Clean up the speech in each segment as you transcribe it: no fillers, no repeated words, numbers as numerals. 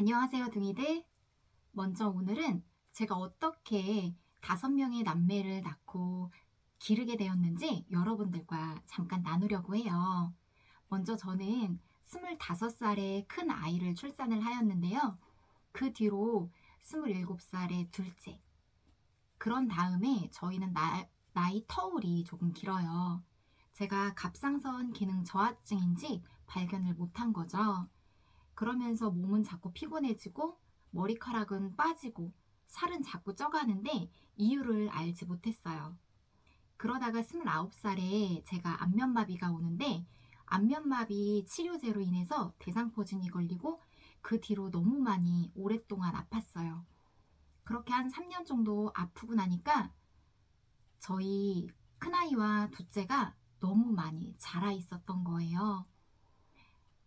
안녕하세요, 둥이들. 먼저 오늘은 제가 어떻게 5명의 남매를 낳고 기르게 되었는지 여러분들과 잠깐 나누려고 해요. 먼저 저는 25살에 큰 아이를 출산을 하였는데요. 그 뒤로 27살에 둘째. 그런 다음에 저희는 나이 터울이 조금 길어요. 제가 갑상선 기능 저하증인지 발견을 못한 거죠. 그러면서 몸은 자꾸 피곤해지고 머리카락은 빠지고 살은 자꾸 쪄가는데 이유를 알지 못했어요. 그러다가 29살에 제가 안면마비가 오는데 안면마비 치료제로 인해서 대상포진이 걸리고 그 뒤로 너무 많이 오랫동안 아팠어요. 그렇게 한 3년 정도 아프고 나니까 저희 큰아이와 둘째가 너무 많이 자라 있었던 거예요.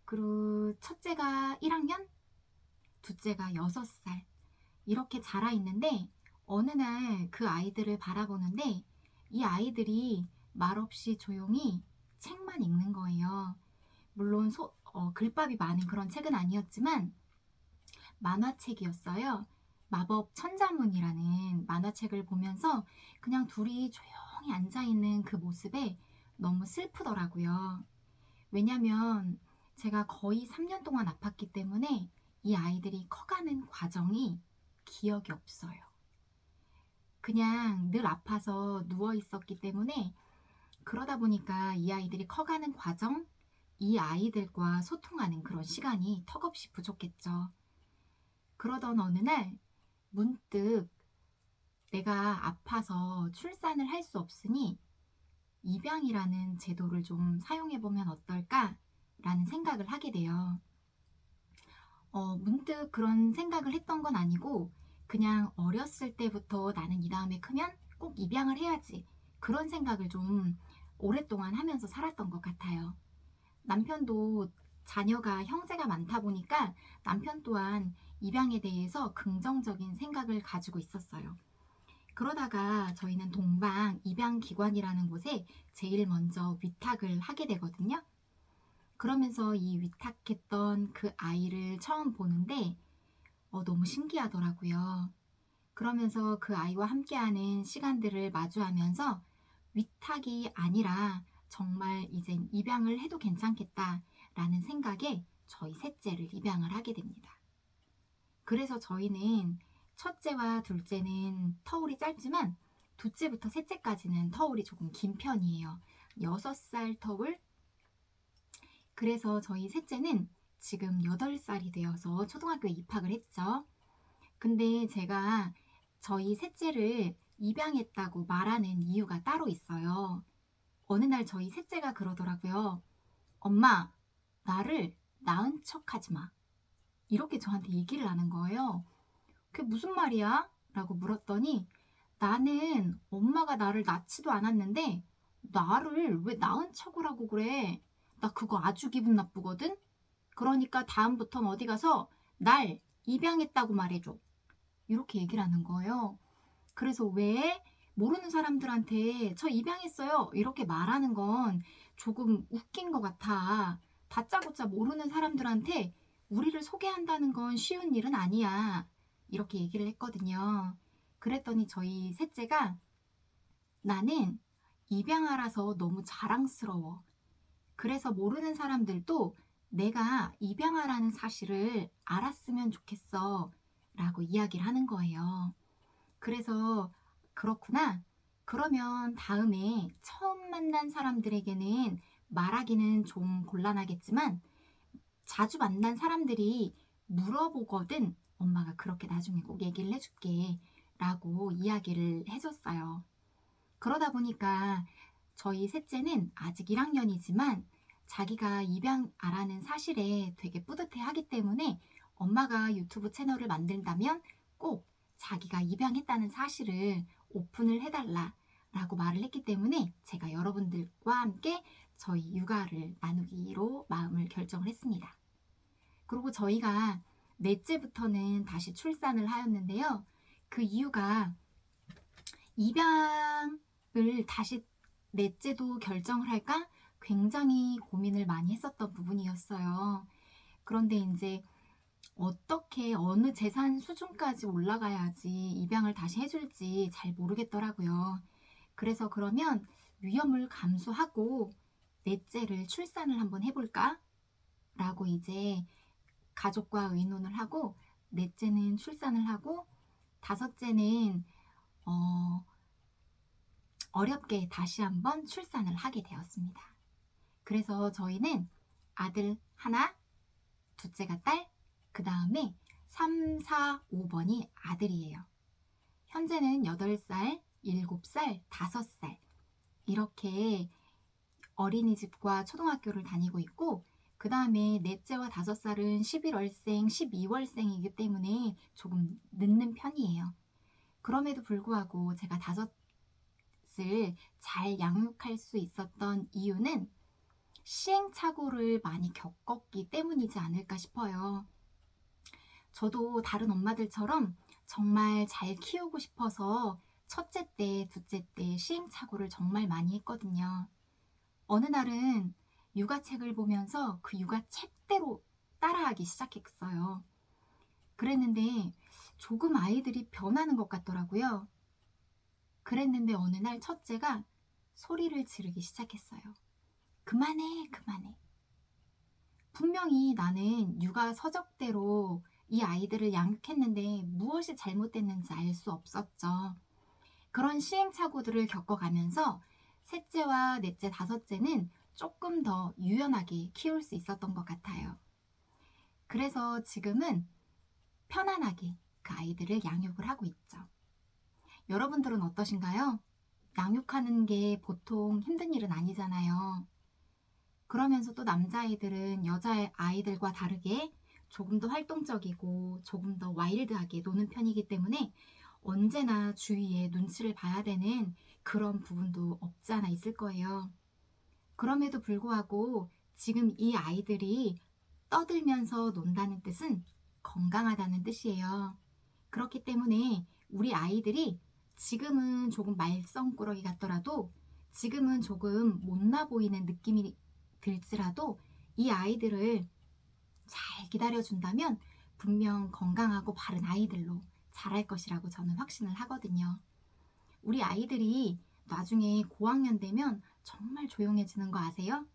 그리고 첫째가 1학년, 둘째가 6살 이렇게 자라 있는데 어느 날 그 아이들을 바라보는데 이 아이들이 말없이 조용히 책만 읽는 거예요. 물론 글밥이 많은 그런 책은 아니었지만 만화책이었어요. 마법 천자문이라는 만화책을 보면서 그냥 둘이 조용히 앉아있는 그 모습에 너무 슬프더라고요. 왜냐면 제가 거의 3년 동안 아팠기 때문에 이 아이들이 커가는 과정이 기억이 없어요. 그냥 늘 아파서 누워 있었기 때문에 그러다 보니까 이 아이들이 커가는 과정, 이 아이들과 소통하는 그런 시간이 턱없이 부족했죠. 그러던 어느 날 문득 내가 아파서 출산을 할 수 없으니 입양이라는 제도를 좀 사용해보면 어떨까라는 생각을 하게 돼요. 문득 그런 생각을 했던 건 아니고 그냥 어렸을 때부터 나는 이 다음에 크면 꼭 입양을 해야지 그런 생각을 좀 오랫동안 하면서 살았던 것 같아요. 남편도 자녀가 형제가 많다 보니까 남편 또한 입양에 대해서 긍정적인 생각을 가지고 있었어요. 그러다가 저희는 동방 입양기관이라는 곳에 제일 먼저 위탁을 하게 되거든요. 그러면서 이 위탁했던 그 아이를 처음 보는데 너무 신기하더라고요. 그러면서 그 아이와 함께하는 시간들을 마주하면서 위탁이 아니라 정말 이젠 입양을 해도 괜찮겠다라는 생각에 저희 셋째를 입양을 하게 됩니다. 그래서 저희는 첫째와 둘째는 터울이 짧지만 둘째부터 셋째까지는 터울이 조금 긴 편이에요. 6살 터울. 그래서 저희 셋째는 지금 8살이 되어서 초등학교에 입학을 했죠. 근데 제가 저희 셋째를 입양했다고 말하는 이유가 따로 있어요. 어느 날 저희 셋째가 그러더라고요. 엄마, 나를 낳은 척 하지 마. 이렇게 저한테 얘기를 하는 거예요. 그게 무슨 말이야? 라고 물었더니 나는 엄마가 나를 낳지도 않았는데 나를 왜 낳은 척을 하고 그래? 나 그거 아주 기분 나쁘거든? 그러니까 다음부턴 어디 가서 날 입양했다고 말해줘. 이렇게 얘기를 하는 거예요. 그래서 왜 모르는 사람들한테 저 입양했어요. 이렇게 말하는 건 조금 웃긴 것 같아. 다짜고짜 모르는 사람들한테 우리를 소개한다는 건 쉬운 일은 아니야. 이렇게 얘기를 했거든요. 그랬더니 저희 셋째가 나는 입양하라서 너무 자랑스러워. 그래서 모르는 사람들도 내가 입양하라는 사실을 알았으면 좋겠어. 라고 이야기를 하는 거예요. 그래서 그렇구나. 그러면 다음에 처음 만난 사람들에게는 말하기는 좀 곤란하겠지만 자주 만난 사람들이 물어보거든. 엄마가 그렇게 나중에 꼭 얘기를 해줄게. 라고 이야기를 해줬어요. 그러다 보니까 저희 셋째는 아직 1학년이지만 자기가 입양아라는 사실에 되게 뿌듯해 하기 때문에 엄마가 유튜브 채널을 만든다면 꼭 자기가 입양했다는 사실을 오픈을 해달라 라고 말을 했기 때문에 제가 여러분들과 함께 저희 육아를 나누기로 마음을 결정을 했습니다. 그리고 저희가 넷째부터는 다시 출산을 하였는데요. 그 이유가 입양을 다시 넷째도 결정을 할까 굉장히 고민을 많이 했었던 부분이었어요. 그런데 이제 어떻게 어느 재산 수준까지 올라가야지 입양을 다시 해줄지 잘 모르겠더라고요. 그래서 그러면 위험을 감수하고 넷째를 출산을 한번 해볼까? 라고 이제 가족과 의논을 하고 넷째는 출산을 하고 다섯째는 어, 어렵게 다시 한번 출산을 하게 되었습니다. 그래서 저희는 아들 하나, 둘째가 딸, 그 다음에 3, 4, 5번이 아들이에요. 현재는 8살, 7살, 5살 이렇게 어린이집과 초등학교를 다니고 있고 그 다음에 넷째와 5살은 11월생, 12월생이기 때문에 조금 늦는 편이에요. 그럼에도 불구하고 제가 5을 잘 양육할 수 있었던 이유는 시행착오를 많이 겪었기 때문이지 않을까 싶어요. 저도 다른 엄마들처럼 정말 잘 키우고 싶어서 첫째 때, 둘째 때 시행착오를 정말 많이 했거든요. 어느 날은 육아책을 보면서 그 육아책대로 따라하기 시작했어요. 그랬는데 조금 아이들이 변하는 것 같더라고요. 그랬는데 어느 날 첫째가 소리를 지르기 시작했어요. 그만해, 그만해. 분명히 나는 육아 서적대로 이 아이들을 양육했는데 무엇이 잘못됐는지 알 수 없었죠. 그런 시행착오들을 겪어가면서 셋째와 넷째, 다섯째는 조금 더 유연하게 키울 수 있었던 것 같아요. 그래서 지금은 편안하게 그 아이들을 양육을 하고 있죠. 여러분들은 어떠신가요? 양육하는 게 보통 힘든 일은 아니잖아요. 그러면서 또 남자아이들은 여자아이들과 다르게 조금 더 활동적이고 조금 더 와일드하게 노는 편이기 때문에 언제나 주위에 눈치를 봐야 되는 그런 부분도 없지 않아 있을 거예요. 그럼에도 불구하고 지금 이 아이들이 떠들면서 논다는 뜻은 건강하다는 뜻이에요. 그렇기 때문에 우리 아이들이 지금은 조금 말썽꾸러기 같더라도 지금은 조금 못나 보이는 느낌이 들지라도 이 아이들을 잘 기다려준다면 분명 건강하고 바른 아이들로 자랄 것이라고 저는 확신을 하거든요. 우리 아이들이 나중에 고학년 되면 정말 조용해지는 거 아세요?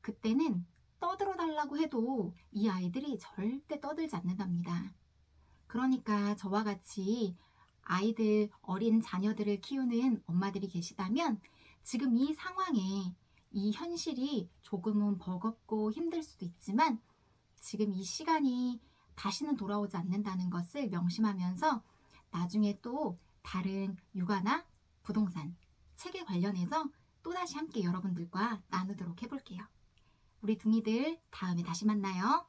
그때는 떠들어 달라고 해도 이 아이들이 절대 떠들지 않는답니다. 그러니까 저와 같이 아이들, 어린 자녀들을 키우는 엄마들이 계시다면 지금 이 상황에 이 현실이 조금은 버겁고 힘들 수도 있지만 지금 이 시간이 다시는 돌아오지 않는다는 것을 명심하면서 나중에 또 다른 육아나 부동산, 책에 관련해서 또다시 함께 여러분들과 나누도록 해볼게요. 우리 둥이들 다음에 다시 만나요.